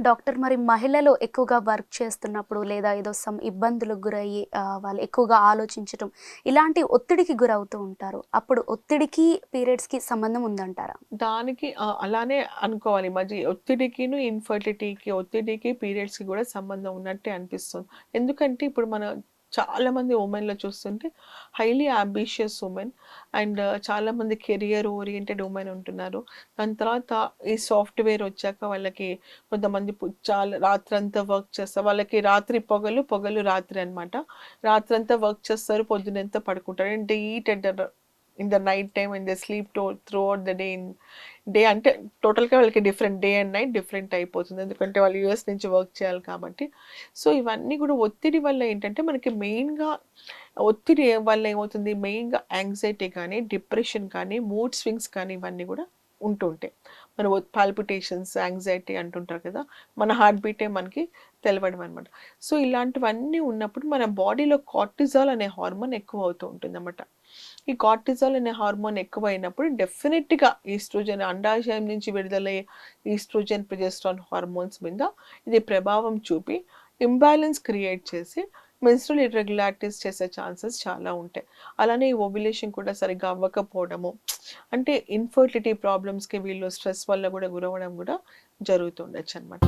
Doctor మరి మహిళలు ఎక్కువగా వర్క్ చేస్తున్నప్పుడు లేదా ఏదో ఇబ్బందులకు గురయ్యి వాళ్ళు ఎక్కువగా ఆలోచించటం ఇలాంటి ఒత్తిడికి గురవుతూ ఉంటారు. అప్పుడు ఒత్తిడికి పీరియడ్స్‌కి సంబంధం ఉందంటారా? దానికి అలానే అనుకోవాలి. ఒత్తిడికిను, ఇన్‌ఫర్టిలిటీకి, ఒత్తిడికి, పీరియడ్స్‌కి గూడా సంబంధం ఉన్నట్టే అనిపిస్తుంది. ఎందుకంటే ఇప్పుడు చాలామంది వుమెన్‌లో చూస్తుంటే హైలీ యాంబిషియస్ వుమెన్ అండ్ చాలామంది కెరియర్ ఓరియెంటెడ్ వుమెన్ ఉంటున్నారు. దాని తర్వాత ఈ సాఫ్ట్‌వేర్ వచ్చాక వాళ్ళకి కొంతమంది చాలా రాత్రంతా వర్క్ చేస్తారు. వాళ్ళకి రాత్రి పొగలు, పొగలు రాత్రి అన్నమాట. రాత్రంతా వర్క్ చేస్తారు. పొద్దునంతా పడుకుంటారు. And they eat at the in the night time and they sleep throughout the day. Day అంటే టోటల్‌గా వాళ్ళకి different day and night different అయిపోతుంది. ఎందుకంటే వాళ్ళు యూఎస్ నుంచి వర్క్ చేయాలి కాబట్టి. సో, ఇవన్నీ గూడా ఒత్తిడి వల్ల ఏంటంటే మనకి మెయిన్‌గా ఒత్తిడి వల్ల ఏమవుతుంది మెయిన్‌గా యాంగ్జైటీ కానీ, డిప్రెషన్ కానీ, మూడ్ స్వింగ్స్ కానీ ఇవన్నీ గూడా ఉంటూ ఉంటాయి. మన పాల్పిటేషన్స్, యాంగ్జైటీ అంటుంటారు కదా! మన హార్ట్ బీటే మనకి తెలవడం అనమాట. సో, ఇలాంటివన్నీ ఉన్నప్పుడు మన బాడీలో కార్టిజాల్ అనే హార్మోన్ ఎక్కువ అవుతూ ఉంటుందన్నమాట. ఈ కార్టిజాల్ అనే హార్మోన్ ఎక్కువైనప్పుడు డెఫినిట్‌గా ఈస్ట్రోజన్ అండాశయం నుంచి విడుదలయ్యే ఈస్ట్రోజన్, ప్రొజెస్టరాన్ హార్మోన్స్ మీద ఇది ప్రభావం చూపి ఇంబాలెన్స్ క్రియేట్ చేసి మెన్స్ట్రుయల్ ఇర్రెగ్యులారిటీస్ చేసే ఛాన్సెస్ చాలా ఉంటాయి. అలానే ఈ ఓవ్యులేషన్ కూడా సరిగ్గా అవ్వకపోవడము, అంటే ఇన్‌ఫర్టిలిటీ ప్రాబ్లమ్స్‌కి వీళ్ళు స్ట్రెస్ వల్ల గూడా గురవ్వడం గూడా జరుగుతుండొచ్చనమాట.